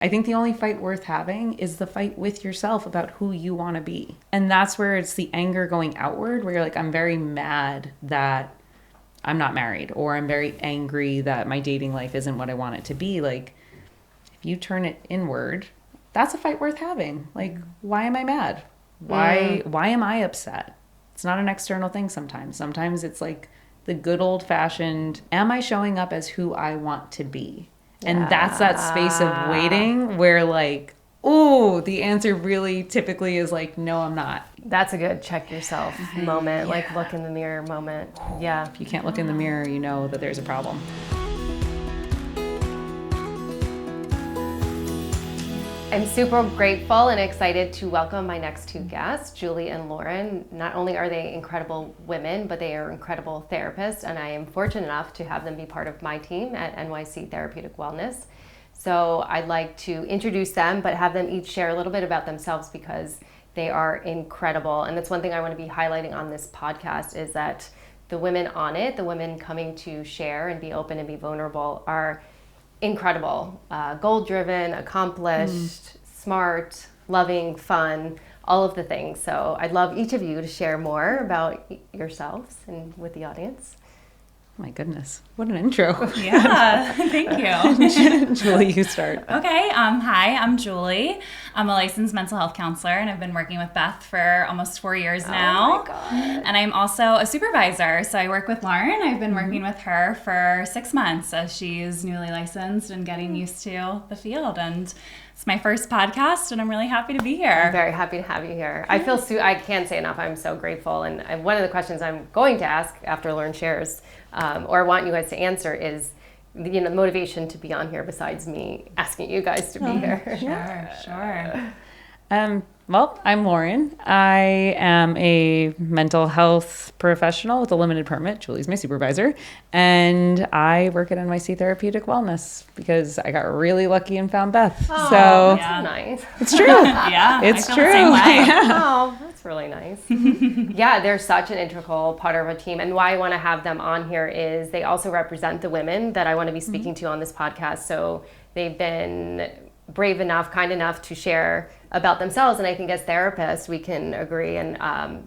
I think the only fight worth having is the fight with yourself about who you want to be. And that's where it's the anger going outward, where you're like, I'm very mad that I'm not married, or I'm very angry that my dating life isn't what I want it to be. Like, if you turn it inward, that's a fight worth having. Like, why am I mad? Why am I upset? It's not an external thing sometimes. Sometimes it's like the good old fashioned, am I showing up as who I want to be? And that's that space of waiting where like, oh, the answer really typically is like, no, I'm not. That's a good check yourself moment, like look in the mirror moment. Yeah. If you can't look in the mirror, you know that there's a problem. I'm super grateful and excited to welcome my next two guests, Julie and Lauren. Not only are they incredible women, but they are incredible therapists, and I am fortunate enough to have them be part of my team at NYC Therapeutic Wellness. So I'd like to introduce them, but have them each share a little bit about themselves because they are incredible. And that's one thing I want to be highlighting on this podcast is that the women on it, the women coming to share and be open and be vulnerable are incredible, goal-driven, accomplished, smart, loving, fun, all of the things. So I'd love each of you to share more about yourselves and with the audience. My goodness, what an intro. Yeah, thank you. Julie, you start. Okay, hi, I'm Julie. I'm a licensed mental health counselor, and I've been working with Beth for almost 4 years now. Oh my God. And I'm also a supervisor, so I work with Lauren. I've been working with her for 6 months as she's newly licensed and getting used to the field. And it's my first podcast, and I'm really happy to be here. I'm very happy to have you here. I feel I can't say enough. I'm so grateful. And one of the questions I'm going to ask after Lauren shares, or want you guys to answer, is the motivation to be on here besides me asking you guys to be here. Sure. Well, I'm Lauren. I am a mental health professional with a limited permit. Julie's my supervisor. And I work at NYC Therapeutic Wellness because I got really lucky and found Beth. Oh, so that's nice. It's true. Yeah, It's I feel true. the same way. Yeah. Oh, that's really nice. Yeah, they're such an integral part of a team. And why I want to have them on here is they also represent the women that I want to be speaking to on this podcast. So they've been brave enough, kind enough to share about themselves. And I think as therapists, we can agree, and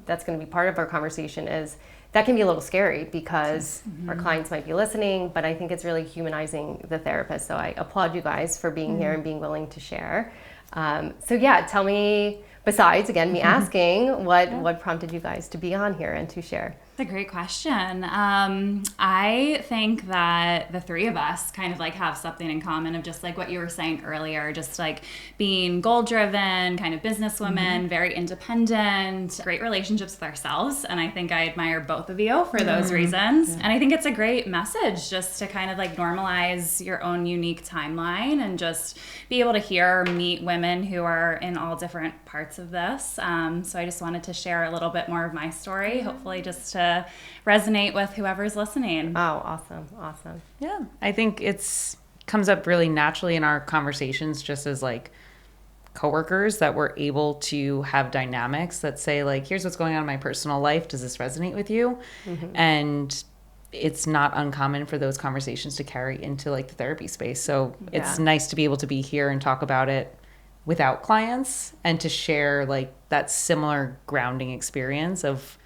that's going to be part of our conversation, is that can be a little scary because our clients might be listening, but I think it's really humanizing the therapist. So I applaud you guys for being here and being willing to share. So yeah, tell me, besides, again, me asking, what prompted you guys to be on here and to share? It's a great question. I think that the three of us kind of like have something in common of just like what you were saying earlier, just like being goal-driven, kind of businesswomen, very independent, great relationships with ourselves. And I think I admire both of you for those reasons. And I think it's a great message just to kind of like normalize your own unique timeline and just be able to hear or meet women who are in all different parts of this. So I just wanted to share a little bit more of my story, hopefully just to resonate with whoever's listening. Oh, awesome. Yeah, I think comes up really naturally in our conversations just as like coworkers that we're able to have dynamics that say like, here's what's going on in my personal life. Does this resonate with you? And it's not uncommon for those conversations to carry into like the therapy space. So it's nice to be able to be here and talk about it without clients and to share like that similar grounding experience of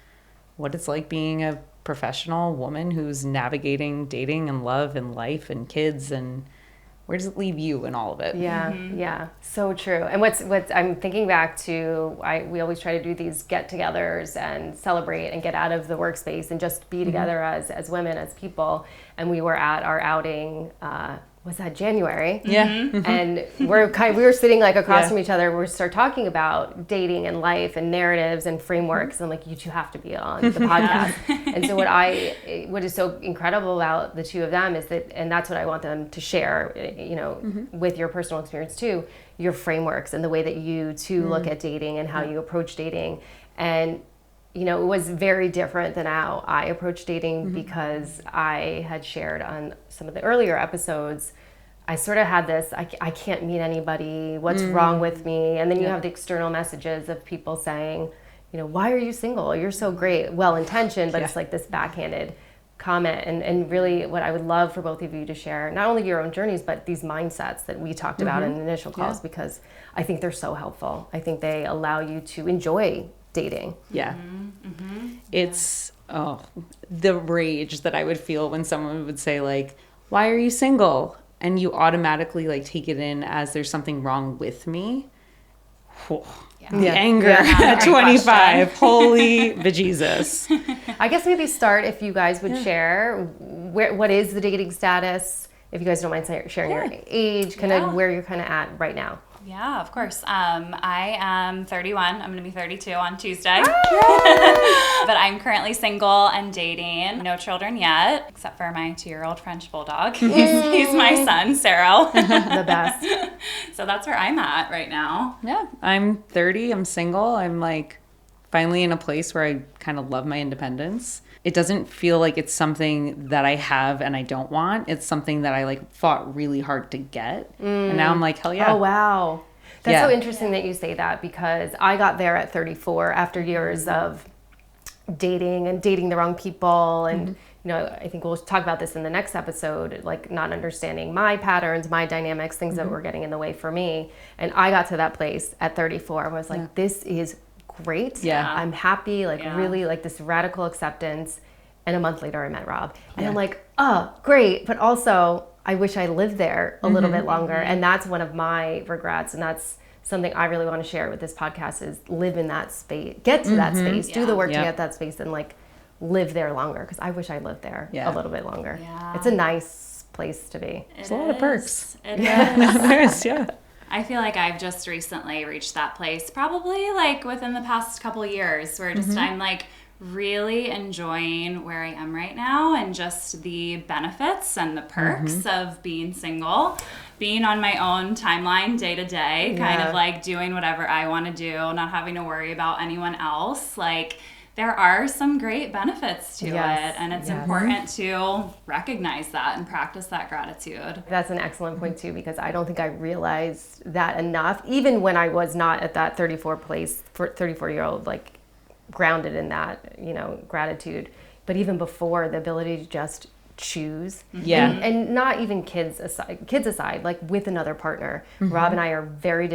what it's like being a professional woman who's navigating dating and love and life and kids, and where does it leave you in all of it? Yeah, so true. And what's I'm thinking back to, we always try to do these get-togethers and celebrate and get out of the workspace and just be together as women, as people. And we were at our outing. Was that January? Yeah. And we were sitting like across from each other. We start talking about dating and life and narratives and frameworks. And I'm like, you two have to be on the podcast. And so what is so incredible about the two of them is that, and that's what I want them to share, with your personal experience too, your frameworks and the way that you two look at dating and how you approach dating. And it was very different than how I approach dating because I had shared on some of the earlier episodes, I sort of had this, I can't meet anybody, what's wrong with me? And then you have the external messages of people saying, why are you single? You're so great. Well-intentioned, but it's like this backhanded, comment and really what I would love for both of you to share, not only your own journeys, but these mindsets that we talked about in the initial calls, because I think they're so helpful. I think they allow you to enjoy dating. Yeah. It's, the rage that I would feel when someone would say like, why are you single? And you automatically like take it in as there's something wrong with me. The anger at 25. Holy bejesus. I guess maybe start if you guys would share what is the dating status, if you guys don't mind sharing your age, kind of where you're kind of at right now. Yeah, of course. I am 31. I'm going to be 32 on Tuesday. But I'm currently single and dating. No children yet, except for my 2-year-old French bulldog. He's my son, Sarah. The best. So that's where I'm at right now. Yeah. I'm 30. I'm single. I'm like finally in a place where I kind of love my independence. It doesn't feel like it's something that I have and I don't want. It's something that I like fought really hard to get. And now I'm like, hell yeah. Oh, wow. That's so interesting that you say that, because I got there at 34 after years of dating and dating the wrong people. And, you know, I think we'll talk about this in the next episode, like not understanding my patterns, my dynamics, things that were getting in the way for me. And I got to that place at 34. I was like, this is great. Yeah. I'm happy, like really like this radical acceptance. And a month later I met Rob. And I'm like, oh, great. But also I wish I lived there a little bit longer. And that's one of my regrets. And that's something I really want to share with this podcast, is live in that space, get to that space, do the work to get that space, and like live there longer. Because I wish I lived there a little bit longer. Yeah. It's a nice place to be. It's a lot of perks. It is. Yeah. I feel like I've just recently reached that place, probably like within the past couple years, where just I'm like really enjoying where I am right now, and just the benefits and the perks of being single, being on my own timeline day to day, kind of like doing whatever I want to do, not having to worry about anyone else. Like, there are some great benefits to it, and it's important to recognize that and practice that gratitude. That's an excellent point too, because I don't think I realized that enough, even when I was not at that 34-year-old, like grounded in that, you know, gratitude. But even before, the ability to just choose, and not even kids aside, like with another partner. Rob and I are very,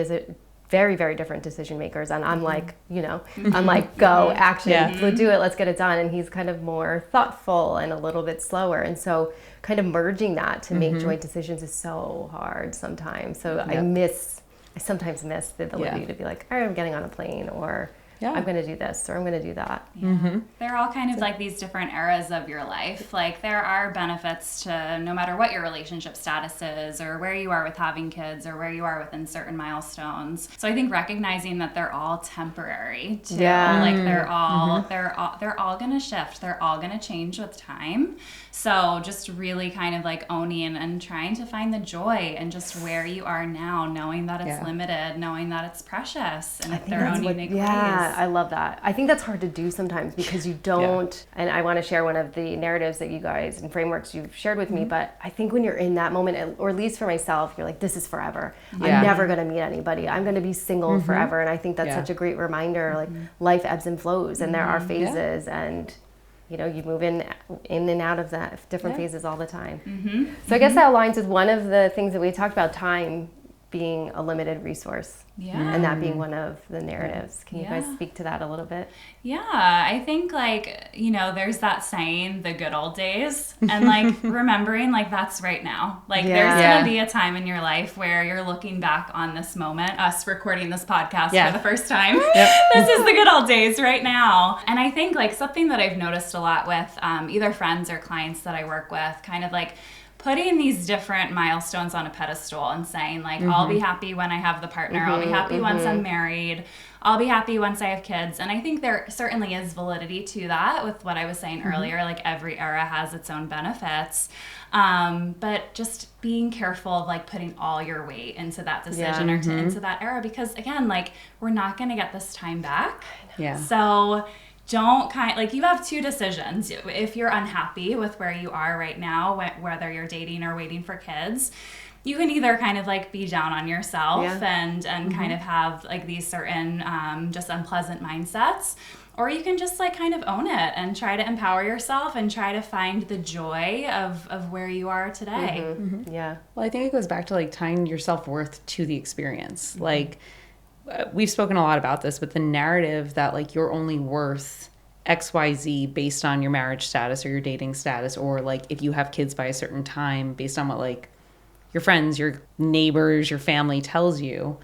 very different decision makers, and I'm like, you know, I'm like, go, action, let's do it, let's get it done. And he's kind of more thoughtful and a little bit slower, and so kind of merging that to make joint decisions is so hard sometimes. So I sometimes miss the ability to be like, all right, I'm getting on a plane, or I'm going to do this, or I'm going to do that. They're all kind of like these different eras of your life. Like, there are benefits to no matter what your relationship status is, or where you are with having kids, or where you are within certain milestones. So I think recognizing that they're all temporary too. Like, they're all going to shift. They're all going to change with time. So just really kind of like owning and trying to find the joy in just where you are now, knowing that it's limited, knowing that it's precious, and their own unique ways. I love that. I think that's hard to do sometimes, because you don't, and I want to share one of the narratives that you guys and frameworks you've shared with me, but I think when you're in that moment, or at least for myself, you're like, this is forever. I'm never going to meet anybody. I'm going to be single forever. And I think that's such a great reminder, like life ebbs and flows, and there are phases, and you know, you move in and out of that different phases all the time. So I guess that aligns with one of the things that we talked about, time being a limited resource, and that being one of the narratives. Can you guys speak to that a little bit? I think, like, you know, there's that saying, the good old days, and like remembering like that's right now. Like there's gonna be a time in your life where you're looking back on this moment, us recording this podcast for the first time. This is the good old days right now. And I think like something that I've noticed a lot with either friends or clients that I work with, kind of like putting these different milestones on a pedestal and saying like, I'll be happy when I have the partner, I'll be happy once I'm married, I'll be happy once I have kids. And I think there certainly is validity to that with what I was saying earlier, like every era has its own benefits. But just being careful of like putting all your weight into that decision or into that era, because again, like we're not going to get this time back. So don't you have two decisions. If you're unhappy with where you are right now, whether you're dating or waiting for kids, you can either kind of like be down on yourself and kind of have like these certain just unpleasant mindsets, or you can just like kind of own it and try to empower yourself and try to find the joy of where you are today. Yeah. Well, I think it goes back to like tying your self-worth to the experience. Like we've spoken a lot about this, but the narrative that like you're only worth XYZ based on your marriage status or your dating status, or like if you have kids by a certain time based on what like your friends, your neighbors, your family tells you.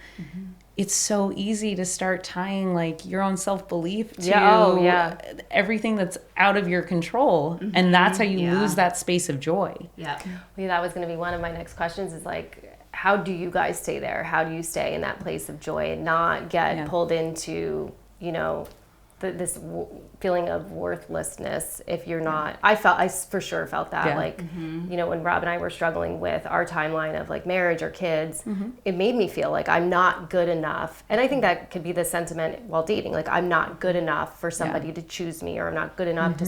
It's so easy to start tying like your own self-belief to everything that's out of your control. And that's how you lose that space of joy. Yeah, that was going to be one of my next questions is like, how do you guys stay there? How do you stay in that place of joy and not get pulled into, you know, this feeling of worthlessness if you're not. I for sure felt that like, you know, when Rob and I were struggling with our timeline of like marriage or kids, it made me feel like I'm not good enough. And I think that could be the sentiment while dating. Like I'm not good enough for somebody to choose me, or I'm not good enough for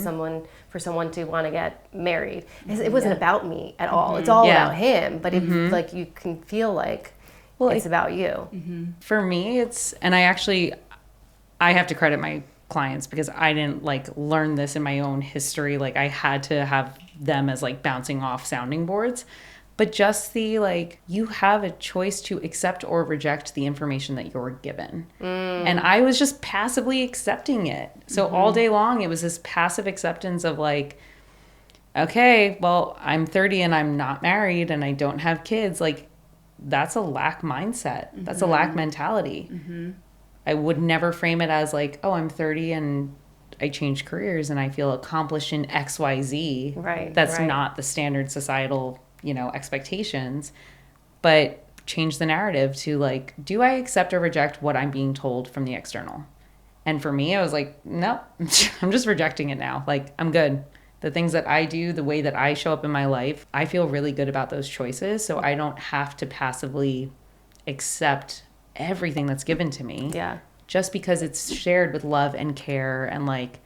someone to want to get married. It wasn't about me at all. It's all about him. But if like you can feel like it's about you. For me, and I have to credit my clients because I didn't like learn this in my own history. Like I had to have them as like bouncing off sounding boards, but just the like, you have a choice to accept or reject the information that you're given. And I was just passively accepting it. So all day long, it was this passive acceptance of like, okay, well, I'm 30 and I'm not married and I don't have kids. Like that's a lack mindset. That's a lack mentality. I would never frame it as like, oh, I'm 30 and I changed careers and I feel accomplished in XYZ. Right. That's not the standard societal, you know, expectations. But change the narrative to like, do I accept or reject what I'm being told from the external? And for me, I was like, no, I'm just rejecting it now. Like, I'm good. The things that I do, the way that I show up in my life, I feel really good about those choices. So I don't have to passively accept everything that's given to me just because it's shared with love and care. And like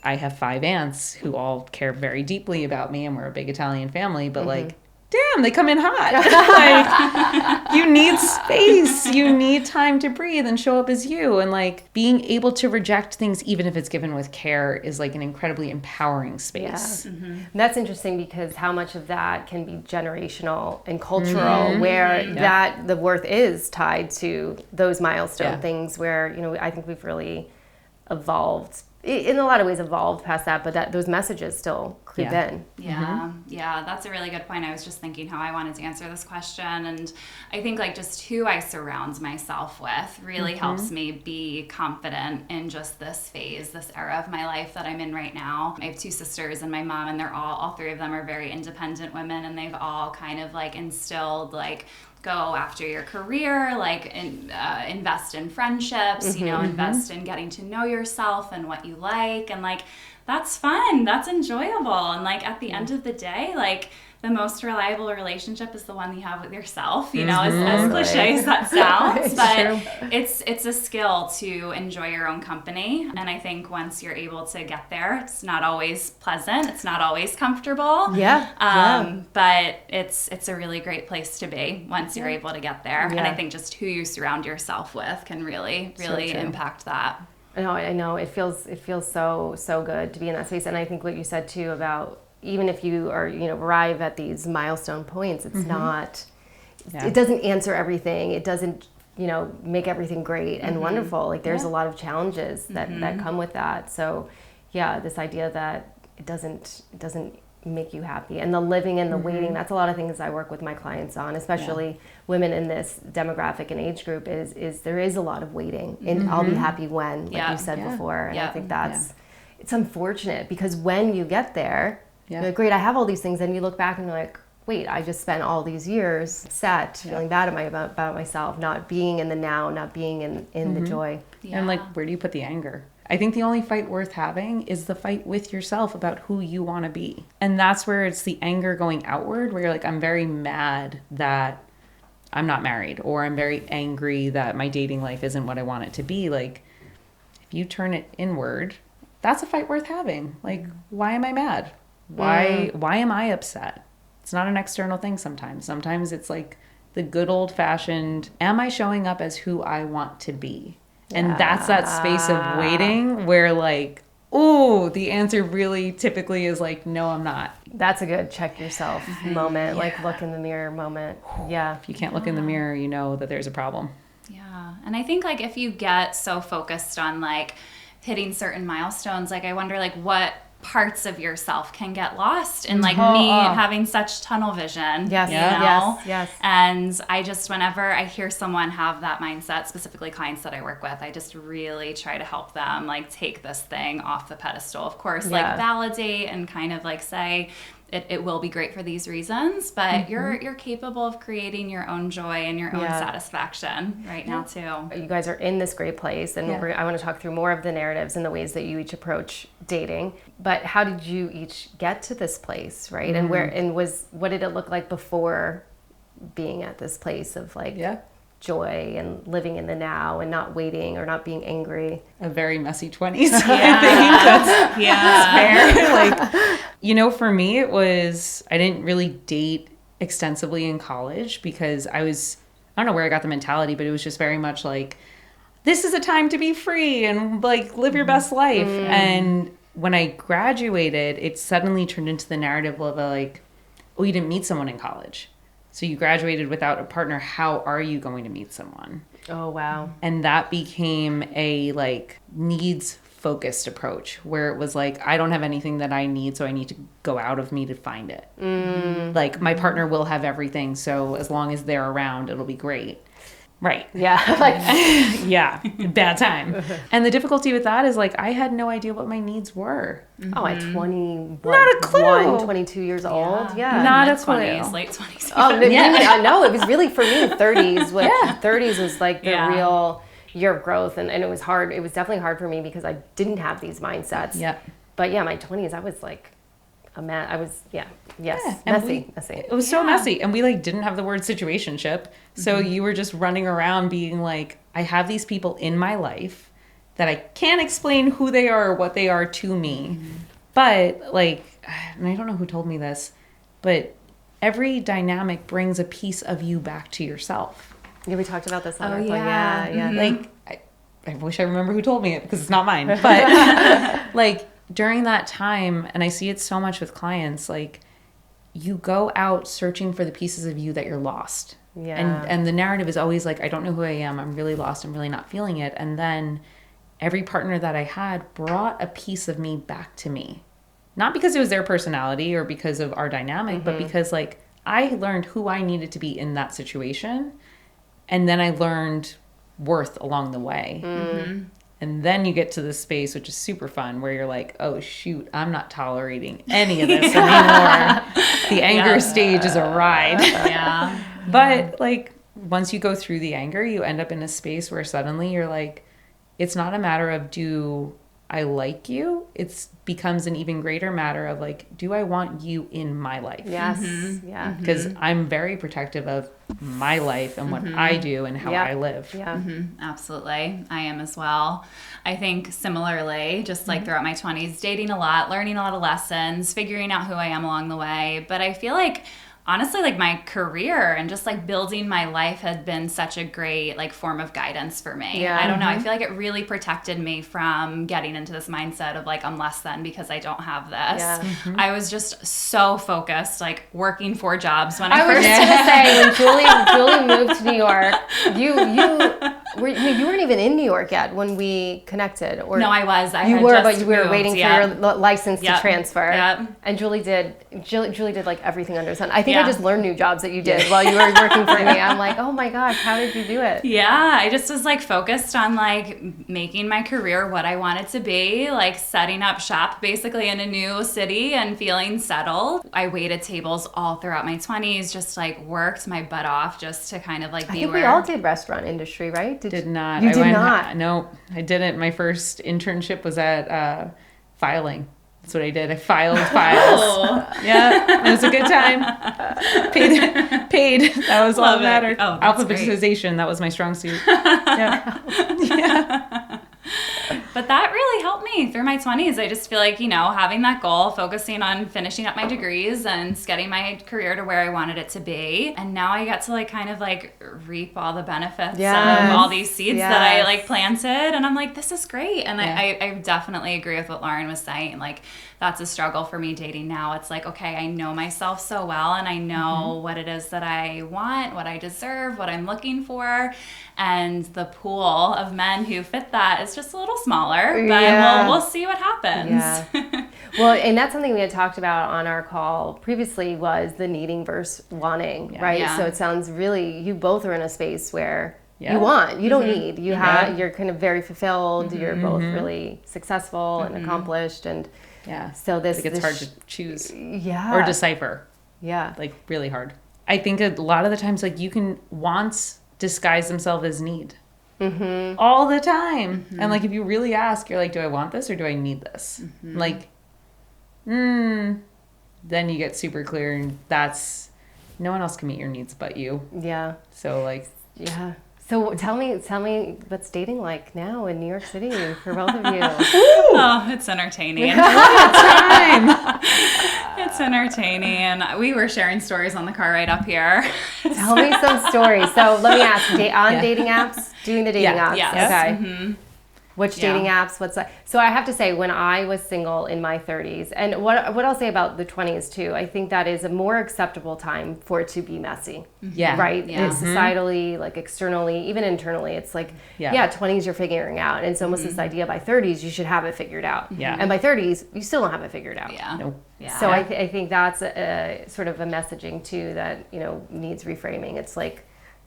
I have 5 aunts who all care very deeply about me and we're a big Italian family, but like damn, they come in hot. Like you need space, you need time to breathe and show up as you. And like being able to reject things even if it's given with care is like an incredibly empowering space. And that's interesting because how much of that can be generational and cultural where that the worth is tied to those milestone things where, you know, I think we've really evolved in a lot of ways past that, but that those messages still creep in. Yeah, that's a really good point. I was just thinking how I wanted to answer this question, and I think like just who I surround myself with really helps me be confident in just this phase, this era of my life that I'm in right now. I have 2 sisters and my mom, and they're all 3 of them are very independent women, and they've all kind of like instilled like, go after your career, like invest in friendships, you know, invest in getting to know yourself and what you like. And like, that's fun. That's enjoyable. And like, at the end of the day, like the most reliable relationship is the one you have with yourself, you know, as cliche as that sounds, but it's a skill to enjoy your own company. And I think once you're able to get there, it's not always pleasant. It's not always comfortable. But it's a really great place to be once you're able to get there. And I think just who you surround yourself with can really impact that. I know it feels so good to be in that space. And I think what you said too about even if you are, you know, arrive at these milestone points, it's not, it doesn't answer everything. It doesn't, you know, make everything great and wonderful. Like there's a lot of challenges that come with that. So this idea that it doesn't make you happy, and the living and the waiting, that's a lot of things I work with my clients on, especially women in this demographic and age group is there is a lot of waiting and I'll be happy when, like you said before. And I think it's unfortunate because when you get there, you're like, great, I have all these things, and you look back and you're like, wait, I just spent all these years sad, feeling bad about myself, not being in the now, not being in the joy. And like, where do you put the anger? I think the only fight worth having is the fight with yourself about who you want to be. And that's where it's the anger going outward, where you're like, I'm very mad that I'm not married, or I'm very angry that my dating life isn't what I want it to be. Like, if you turn it inward, that's a fight worth having. Like, why am I mad? Why am I upset? It's not an external thing sometimes. Sometimes it's like the good old fashioned, am I showing up as who I want to be? And that's that space of waiting where like, oh, the answer really typically is like, no, I'm not. That's a good check yourself moment, like look in the mirror moment. Yeah. If you can't look in the mirror, you know that there's a problem. Yeah. And I think like if you get so focused on like hitting certain milestones, like I wonder like what parts of yourself can get lost in like me having such tunnel vision. Yes. You know? Yes. And I just, whenever I hear someone have that mindset, specifically clients that I work with, I just really try to help them like take this thing off the pedestal. Of course, like validate and kind of like say, it will be great for these reasons, but you're capable of creating your own joy and your own satisfaction right now too. You guys are in this great place, and I want to talk through more of the narratives and the ways that you each approach dating. But how did you each get to this place, right? And what did it look like before being at this place of like joy and living in the now and not waiting or not being angry? A very messy 20s. I think that's fair. Like, you know, for me, it was, I didn't really date extensively in college because I don't know where I got the mentality, but it was just very much like, this is a time to be free and like live your best life. And when I graduated, it suddenly turned into the narrative of like, oh, you didn't meet someone in college. So you graduated without a partner. How are you going to meet someone? Oh, wow. And that became a like needs focused approach where it was like, I don't have anything that I need, so I need to go out of me to find it. Like my partner will have everything. So as long as they're around, it'll be great. Right. Yeah. Like, yeah. Bad time. And the difficulty with that is like, I had no idea what my needs were. oh, at 21, Not a clue. 22 years old. Yeah. Not a Mid-20s, clue. late 20s. Oh, I know. It was really for me, 30s. 30s was like the real year of growth. And it was hard. It was definitely hard for me because I didn't have these mindsets. Yeah. But yeah, my 20s, I was like a mess. I was, messy. It was so messy. And we like didn't have the word situationship. So you were just running around being like, I have these people in my life that I can't explain who they are or what they are to me. But like, and I don't know who told me this, but every dynamic brings a piece of you back to yourself. Yeah, we talked about this on our yeah. Like, I wish I remember who told me it because it's not mine. But like during that time, and I see it so much with clients, like you go out searching for the pieces of you that you're lost. Yeah. And the narrative is always like, I don't know who I am. I'm really lost. I'm really not feeling it. And then every partner that I had brought a piece of me back to me. Not because it was their personality or because of our dynamic, but because like I learned who I needed to be in that situation. And then I learned worth along the way. And then you get to this space, which is super fun, where you're like, oh, shoot, I'm not tolerating any of this anymore. The anger stage is a ride. But like once you go through the anger, you end up in a space where suddenly you're like, it's not a matter of do I like you? It becomes an even greater matter of like, do I want you in my life? Yes. Yeah. Because I'm very protective of my life and what I do and how I live. Yeah. Absolutely. I am as well. I think similarly, just like throughout my 20s, dating a lot, learning a lot of lessons, figuring out who I am along the way. But I feel like honestly, like my career and just like building my life had been such a great like form of guidance for me. Yeah. I don't know. I feel like it really protected me from getting into this mindset of like, I'm less than because I don't have this. Yeah. I was just so focused, like working 4 jobs when I was first just gonna say when Julie moved to New York, you weren't even in New York yet when we connected. Or no, I was. You were, but you were waiting for your license to transfer. Yep. And Julie did like everything under the sun. I think I just learned new jobs that you did while you were working for me. I'm like, oh my gosh, how did you do it? Yeah, I just was like focused on like making my career what I wanted to be, like setting up shop basically in a new city and feeling settled. I waited tables all throughout my 20s, just like worked my butt off just to kind of like be I think where... we all did restaurant industry, right? Did not. You did not? No, I didn't. My first internship was at filing. That's what I did. I filed files. Yeah, it was a good time. Paid. That was all that mattered. Oh, that's alphabetization. Great. That was my strong suit. Yeah. But that really helped me through my 20s. I just feel like, having that goal, focusing on finishing up my degrees and getting my career to where I wanted it to be. And now I get to kind of reap all the benefits of all these seeds that I planted. And I'm like, this is great. And I definitely agree with what Lauren was saying. That's a struggle for me dating now. It's okay, I know myself so well and I know what it is that I want, what I deserve, what I'm looking for. And the pool of men who fit that is just a little smaller, but we'll see what happens. Yeah. Well, and that's something we had talked about on our call previously was the needing versus wanting, right? Yeah. So it sounds really, you both are in a space where you want, you don't need, you're kind of very fulfilled, you're both really successful and accomplished and so it's hard to choose or decipher. Yeah. Really hard. I think a lot of the times you can wants disguise themselves as need all the time. And if you really ask, you're do I want this or do I need this? Then you get super clear and that's no one else can meet your needs but you. Yeah. So So tell me what's dating like now in New York City for both of you? Oh, it's entertaining. Time. It's entertaining. We were sharing stories on the car ride up here. Tell me some stories. So let me ask, dating apps, doing the dating apps. Yes. Okay. Mm-hmm. Which dating apps? What's that? So I have to say, when I was single in my 30s, and what I'll say about the 20s too, I think that is a more acceptable time for it to be messy. Yeah. Right? Yeah. Societally, externally, even internally, it's 20s you're figuring out. And it's almost this idea by 30s you should have it figured out. Yeah. And by 30s you still don't have it figured out. Yeah. Nope. Yeah. So I think that's a sort of a messaging too that, needs reframing. It's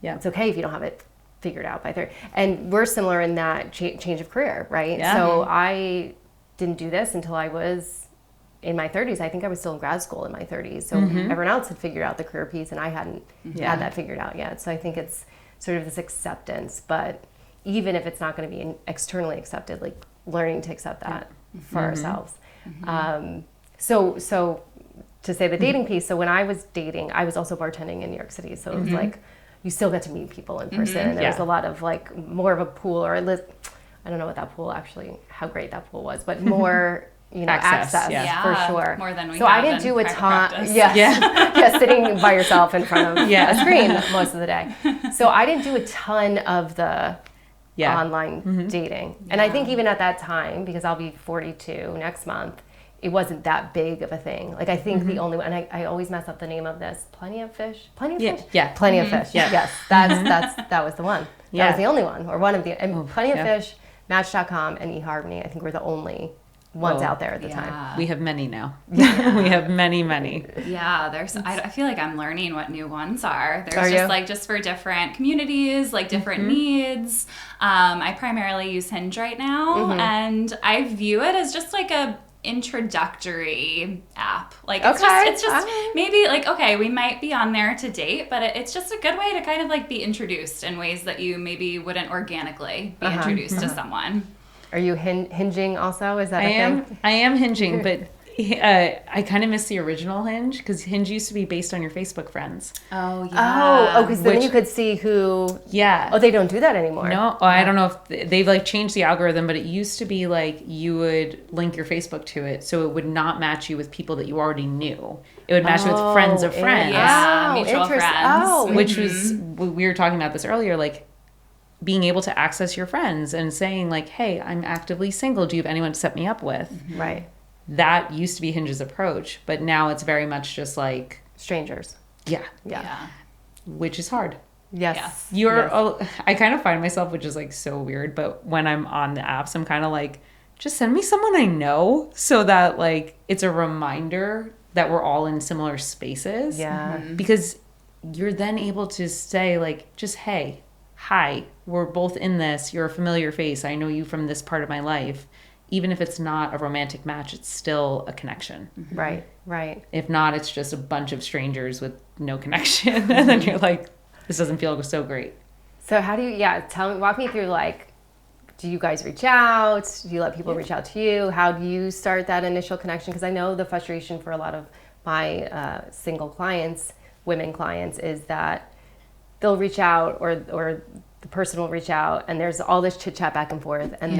it's okay if you don't have it figured out by 30. And we're similar in that change of career, right? Yeah. So I didn't do this until I was in my 30s. I think I was still in grad school in my 30s. So everyone else had figured out the career piece and I hadn't had that figured out yet. So I think it's sort of this acceptance, but even if it's not going to be externally accepted, learning to accept that for ourselves. So to say the dating piece, so when I was dating, I was also bartending in New York City. So it was you still get to meet people in person. And there was a lot of more of a pool or I don't know what that pool actually, how great that pool was, but more, access for sure. More than we so have I didn't do a ton. Sitting by yourself in front of a screen most of the day. So I didn't do a ton of the online dating. And I think even at that time, because I'll be 42 next month, it wasn't that big of a thing. I think the only one, and I always mess up the name of this, Plenty of Fish? Plenty of Fish? Yeah. Plenty of Fish. Yeah. Yes, that was the one. That was the only one, or one of the, and Plenty of Fish, Match.com, and eHarmony, I think were the only ones out there at the time. We have many now. We have many. Yeah, I feel like I'm learning what new ones are. There's are just you? just for different communities, different needs. I primarily use Hinge right now, and I view it as just a introductory app. It's just maybe okay, we might be on there to date, but it's just a good way to kind of be introduced in ways that you maybe wouldn't organically be introduced to someone. Are you hinging also? Is that a thing? I am hinging, but I kind of miss the original Hinge because Hinge used to be based on your Facebook friends. Oh, yeah. Because then you could see who... Yeah. Oh, they don't do that anymore. No, I don't know if they've changed the algorithm, but it used to be you would link your Facebook to it, so it would not match you with people that you already knew. It would match you with friends of friends. Yeah, mutual friends. Which was, we were talking about this earlier, being able to access your friends and saying hey, I'm actively single. Do you have anyone to set me up with? Right. That used to be Hinge's approach, but now it's very much just strangers. Yeah. Which is hard. Yes. I kind of find myself, which is so weird, but when I'm on the apps, I'm kind of just send me someone I know so that it's a reminder that we're all in similar spaces. Yeah. Because you're then able to say just, hey, hi, we're both in this. You're a familiar face. I know you from this part of my life. Even if it's not a romantic match, it's still a connection. Right. If not, it's just a bunch of strangers with no connection. And then you're this doesn't feel so great. So how do you, walk me through, do you guys reach out? Do you let people reach out to you? How do you start that initial connection? Because I know the frustration for a lot of my single clients, women clients, is that they'll reach out or the person will reach out and there's all this chit chat back and forth, and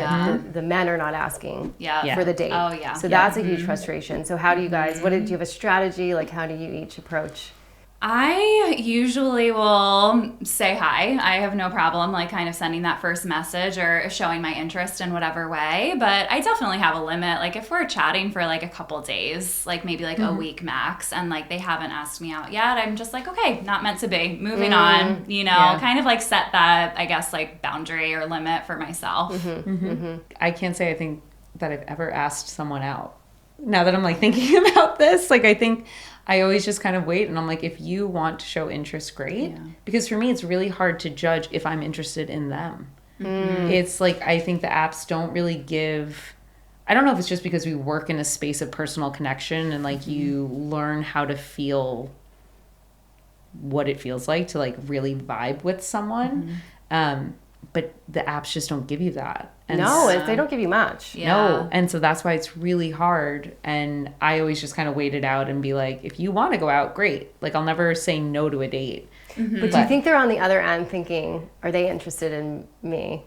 the men are not asking for the date. Oh yeah. So that's a huge frustration. So how do you guys? Do you have a strategy? Like, how do you each approach? I usually will say hi. I have no problem like kind of sending that first message or showing my interest in whatever way, but I definitely have a limit. Like if we're chatting for like a couple days, like maybe like a week max, and like they haven't asked me out yet, I'm just like, okay, not meant to be, moving on, you know, kind of like set that, I guess, like boundary or limit for myself. I can't say I think that I've ever asked someone out. Now that I'm like thinking about this, like I think I always just kind of wait, and I'm like, if you want to show interest, great. Yeah. Because for me, it's really hard to judge if I'm interested in them. It's like, I think the apps don't really give, I don't know if it's just because we work in a space of personal connection and like you learn how to feel what it feels like to like really vibe with someone. But the apps just don't give you that. And They don't give you much. No. And so that's why it's really hard. And I always just kind of wait it out and be like, if you want to go out, great. Like, I'll never say no to a date. But do you think they're on the other end thinking, are they interested in me?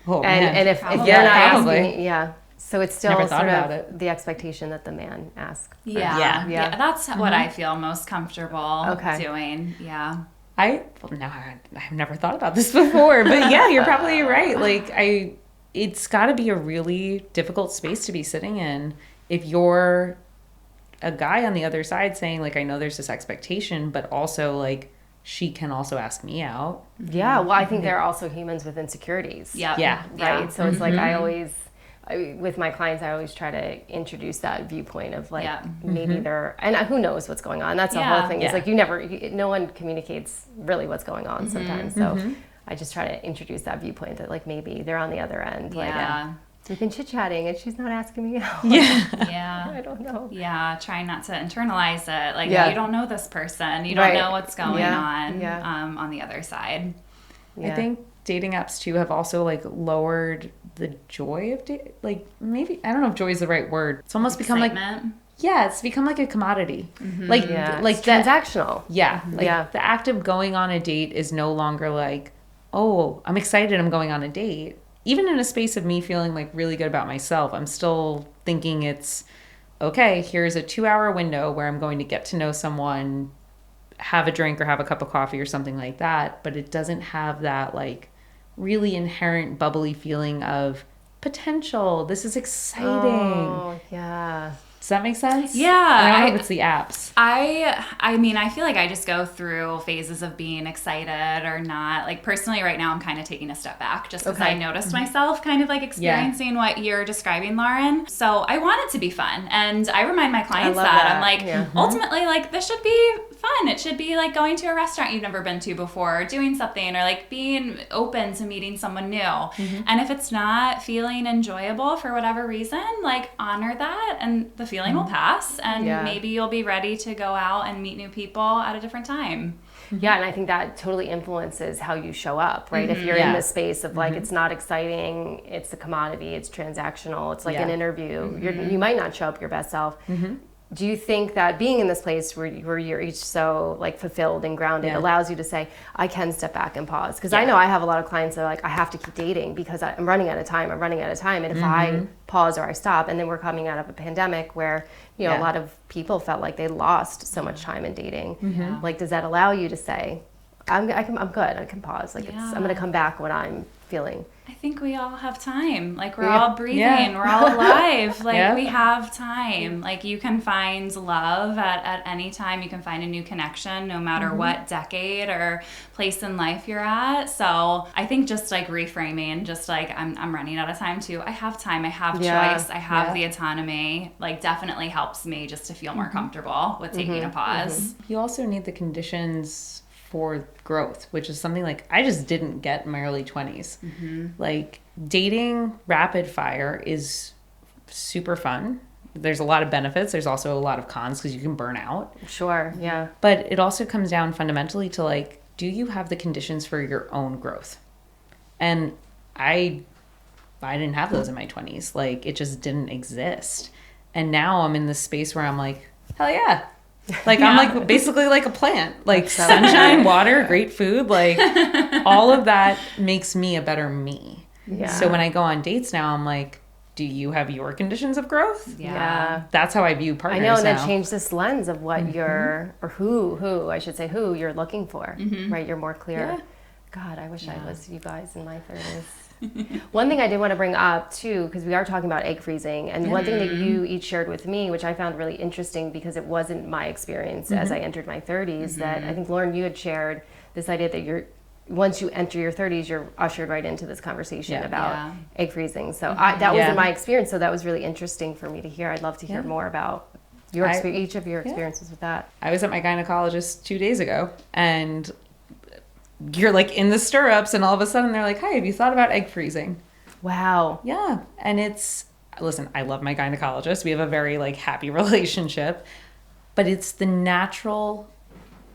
Oh, and if you're not asking, so it's still sort of the expectation that the man asks. Yeah. That's what I feel most comfortable doing. Yeah. I've never thought about this before, but yeah, you're probably right. Like it's got to be a really difficult space to be sitting in if you're a guy on the other side saying like, I know there's this expectation, but also like she can also ask me out. Yeah. Well, I think they're also humans with insecurities. Yeah. Right. So it's like, with my clients, I always try to introduce that viewpoint of like, maybe they're, and who knows what's going on. That's the whole thing. It's like, no one communicates really what's going on sometimes. So I just try to introduce that viewpoint that like, maybe they're on the other end. Like, we've been chit-chatting and she's not asking me out. I don't know. Yeah, trying not to internalize it. Like, you don't know this person. You don't know what's going on the other side. I think dating apps too have also like lowered the joy of like, maybe, I don't know if joy is the right word. It's almost become like, it's become like a commodity. Like it's transactional. The act of going on a date is no longer like, oh, I'm excited I'm going on a date. Even in a space of me feeling like really good about myself, I'm still thinking it's, okay, here's a 2-hour window where I'm going to get to know someone, have a drink or have a cup of coffee or something like that. But it doesn't have that like really inherent bubbly feeling of potential. This is exciting. Oh, yeah. Does that make sense? Yeah. I don't know if it's the apps. I mean, I feel like I just go through phases of being excited or not. Like personally right now, I'm kind of taking a step back just because I noticed myself kind of like experiencing what you're describing, Lauren. So I want it to be fun. And I remind my clients that. I'm like, ultimately, like this should be fun. It should be like going to a restaurant you've never been to before, or doing something, or like being open to meeting someone new. And if it's not feeling enjoyable for whatever reason, like honor that, and the feeling will pass, and maybe you'll be ready to go out and meet new people at a different time. Yeah, and I think that totally influences how you show up, right? If you're in the space of like, it's not exciting, it's a commodity, it's transactional, it's like an interview, you might not show up your best self. Do you think that being in this place where you're each so like fulfilled and grounded allows you to say, I can step back and pause? Because I know I have a lot of clients that are like, I have to keep dating because I'm running out of time. And if I pause or I stop, and then we're coming out of a pandemic where, you know, a lot of people felt like they lost so much time in dating. Like, does that allow you to say, I'm good, I can pause. Like I'm going to come back when I'm feeling. I think we all have time. Like we're all breathing, we're all alive. Like we have time. Like you can find love at any time. You can find a new connection no matter what decade or place in life you're at. So I think just like reframing, just like I'm running out of time too. I have time. I have choice. I have the autonomy. Like definitely helps me just to feel more comfortable with taking a pause. You also need the conditions for growth, which is something like I just didn't get in my early 20s. Like dating rapid fire is super fun. There's a lot of benefits. There's also a lot of cons because you can burn out. Sure, yeah. But it also comes down fundamentally to like, do you have the conditions for your own growth? And I didn't have those in my 20s. Like it just didn't exist. And now I'm in this space where I'm like, hell yeah. Like I'm like basically like a plant, like sunshine, water, great food, like all of that makes me a better me. Yeah. So when I go on dates now, I'm like, do you have your conditions of growth? Yeah. That's how I view partners. I know, and now. that changed this lens of what you're, or who I should say, who you're looking for, right? You're more clear. Yeah. God, I wish I was you guys in my 30s. One thing I did want to bring up too, because we are talking about egg freezing, and one thing that you each shared with me, which I found really interesting because it wasn't my experience as I entered my 30s, that I think, Lauren, you had shared this idea that once you enter your 30s, you're ushered right into this conversation about egg freezing. So that wasn't my experience, so that was really interesting for me to hear. I'd love to hear more about your each of your experiences with that. I was at my gynecologist 2 days ago, and you're like in the stirrups, and all of a sudden they're like, hi, have you thought about egg freezing? Wow. Yeah. And listen, I love my gynecologist. We have a very like happy relationship, but it's the natural,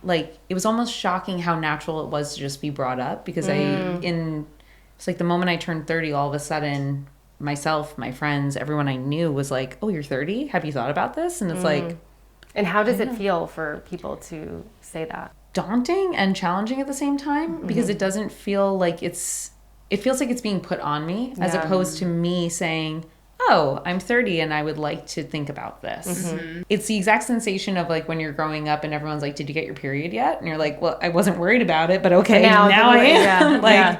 like, it was almost shocking how natural it was to just be brought up because it's like the moment I turned 30, all of a sudden myself, my friends, everyone I knew was like, oh, you're 30? Have you thought about this? And it's like, and how does it feel for people to say that? Daunting and challenging at the same time because it doesn't feel like it feels like it's being put on me as opposed to me saying, oh, I'm 30 and I would like to think about this. It's the exact sensation of like when you're growing up and everyone's like, did you get your period yet? And you're like, well, I wasn't worried about it, but okay, now I am.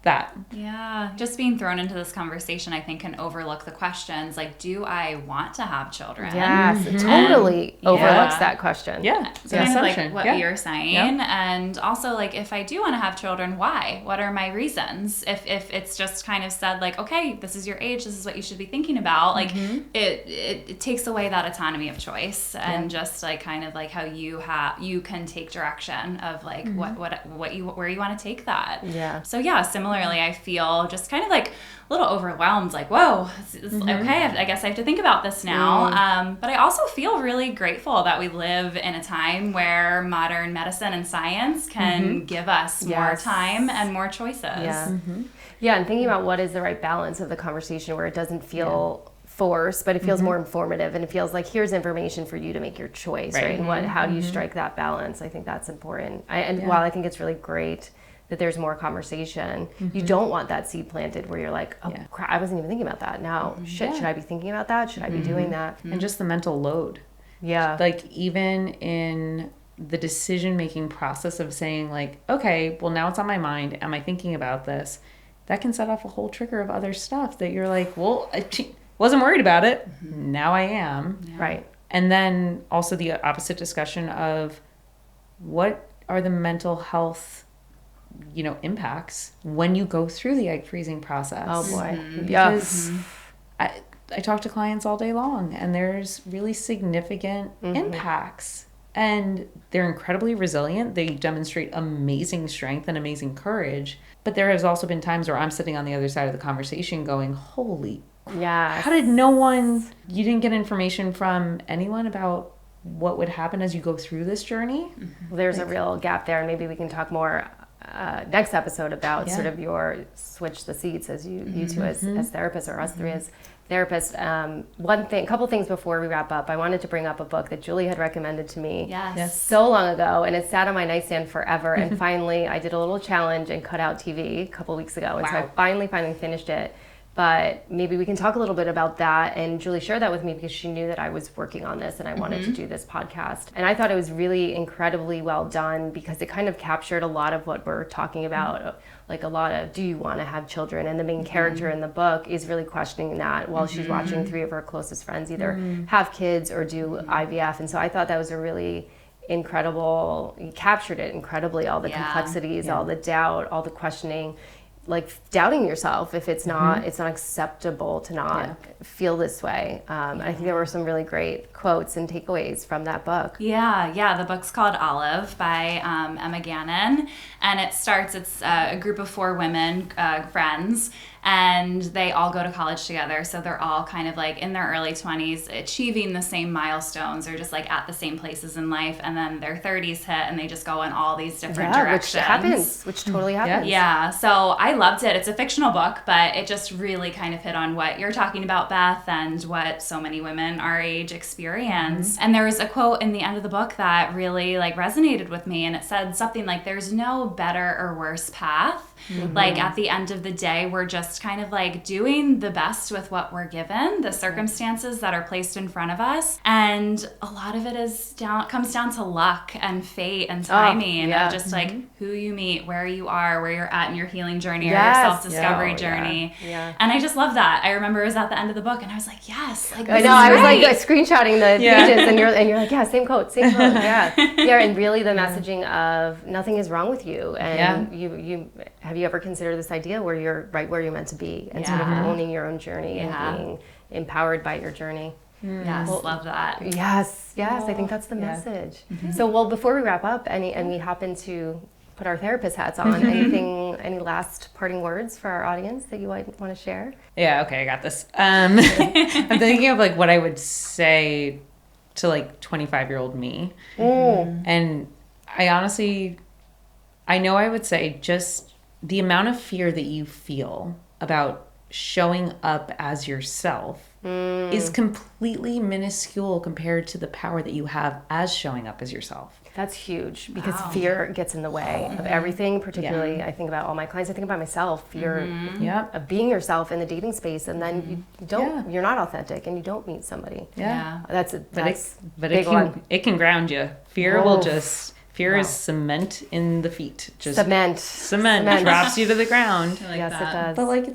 That. Yeah, just being thrown into this conversation, I think, can overlook the questions like, do I want to have children? Yes, it totally overlooks that question. Yeah, it's an kind of assumption. like what you're saying. And also, like, if I do want to have children, why? What are my reasons? If it's just kind of said, like, okay, this is your age, this is what you should be thinking about, like, it takes away that autonomy of choice and just, like, kind of like how you can take direction of, like, where you want to take that. Yeah. So, yeah, similarly, I feel just kind of like a little overwhelmed, like, whoa, okay, I guess I have to think about this now. But I also feel really grateful that we live in a time where modern medicine and science can give us more time and more choices. Yeah. Yeah, and thinking about what is the right balance of the conversation where it doesn't feel forced, but it feels more informative, and it feels like here's information for you to make your choice, right? And how do you strike that balance? I think that's important. While I think it's really great that there's more conversation, you don't want that seed planted where you're like, oh crap, I wasn't even thinking about that. Now, should I be thinking about that? Should I be doing that? And just the mental load. Yeah. Like even in the decision-making process of saying like, okay, well now it's on my mind. Am I thinking about this? That can set off a whole trigger of other stuff that you're like, well, I wasn't worried about it. Now I am. Yeah. Right. And then also the opposite discussion of what are the mental health impacts when you go through the egg freezing process. Oh boy. Because I talk to clients all day long and there's really significant impacts and they're incredibly resilient. They demonstrate amazing strength and amazing courage. But there has also been times where I'm sitting on the other side of the conversation going, holy, how did you didn't get information from anyone about what would happen as you go through this journey? Well, there's a real gap there, and maybe we can talk more next episode about sort of your switch the seats as you two as therapists, or us three as therapists. Couple things before we wrap up. I wanted to bring up a book that Julie had recommended to me so long ago, and it sat on my nightstand forever. And finally, I did a little challenge and cut out TV a couple weeks ago, and so I finally finished it. But maybe we can talk a little bit about that. And Julie shared that with me because she knew that I was working on this and I wanted to do this podcast. And I thought it was really incredibly well done because it kind of captured a lot of what we're talking about, like a lot of, do you want to have children? And the main character in the book is really questioning that while she's watching three of her closest friends either have kids or do IVF. And so I thought that was a really incredible, you captured it incredibly, all the complexities, all the doubt, all the questioning, like doubting yourself if it's not acceptable to not feel this way. I think there were some really great quotes and takeaways from that book. Yeah. The book's called Olive by Emma Gannon, and it's a group of 4 women, friends, and they all go to college together. So they're all kind of like in their early 20s, achieving the same milestones or just like at the same places in life. And then their 30s hit and they just go in all these different directions. Which totally happens. Yeah. So I I loved it. It's a fictional book, but it just really kind of hit on what you're talking about, Beth, and what so many women our age experience. And there was a quote in the end of the book that really like resonated with me, and it said something like, there's no better or worse path. Like at the end of the day, we're just kind of like doing the best with what we're given, the circumstances that are placed in front of us. And a lot of it comes down to luck and fate and timing and just like who you meet, where you are, where you're at in your healing journey or your self-discovery journey. And I just love that. I remember it was at the end of the book and I was like, yes. Like, I know, I was like screenshotting the pages and you're like, yeah, same quote. Yeah. And really the messaging of nothing is wrong with you. And you have you ever considered this idea where you're right where you're meant to be and sort of owning your own journey and being empowered by your journey. Yes, love that. Yes, I think that's the message. So, well, before we wrap up and we hop into put our therapist hats on, any last parting words for our audience that you might want to share? Yeah, okay, I got this. I'm thinking of like what I would say to like 25-year-old me. And I honestly, I know I would say just the amount of fear that you feel about showing up as yourself is completely minuscule compared to the power that you have as showing up as yourself. That's huge because fear gets in the way of everything, particularly I think about all my clients, I think about myself, fear of being yourself in the dating space, and then you don't, you're not authentic and you don't meet somebody. That's big one. It can ground you. Fear will just... Fear is cement in the feet. Just cement drops you to the ground. Yes, it does. But like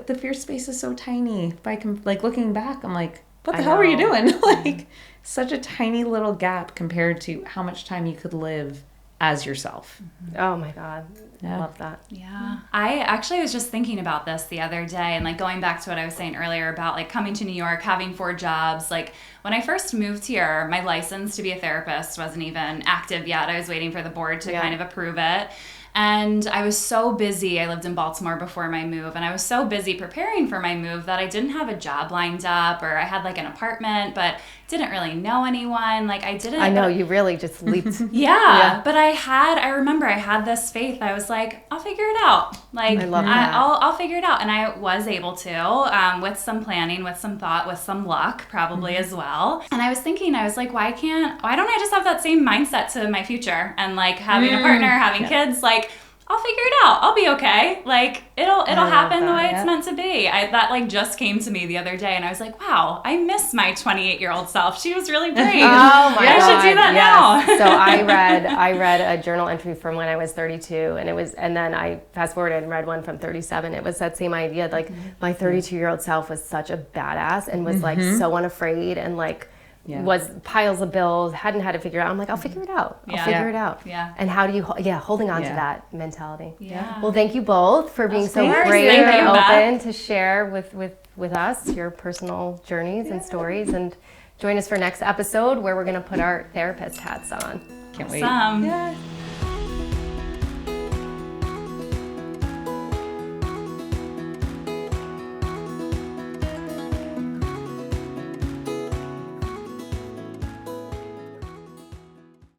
the fear space is so tiny. If I can, like looking back, I'm like, what the hell were you doing? Like such a tiny little gap compared to how much time you could live as yourself. Oh my God. I love that. Yeah. I actually was just thinking about this the other day and like going back to what I was saying earlier about like coming to New York, having 4 jobs. Like when I first moved here, my license to be a therapist wasn't even active yet. I was waiting for the board to kind of approve it. And I was so busy. I lived in Baltimore before my move, and I was so busy preparing for my move that I didn't have a job lined up, or I had like an apartment, but didn't really know anyone. Like I know, you really just leaped. But I remember I had this faith. I was like, I'll figure it out. Like I love that. I'll figure it out. And I was able to, with some planning, with some thought, with some luck probably as well. And I was thinking, I was like, why don't I just have that same mindset to my future and like having a partner, having kids, like I'll figure it out. I'll be okay. Like it'll happen the way it's meant to be. That like just came to me the other day, and I was like, wow, I miss my 28-year-old self. She was really brave. Oh my God. I should do that now. So I read a journal entry from when I was 32, and then I fast forwarded and read one from 37. It was that same idea. Like my 32-year-old self was such a badass and was like so unafraid and like. Was piles of bills, hadn't had it figured out. I'm like, I'll figure it out. I'll figure it out. And how do you, holding on to that mentality. Well, thank you both for being so brave and open to share with us your personal journeys and stories. And join us for next episode where we're going to put our therapist hats on. Can't wait. Awesome.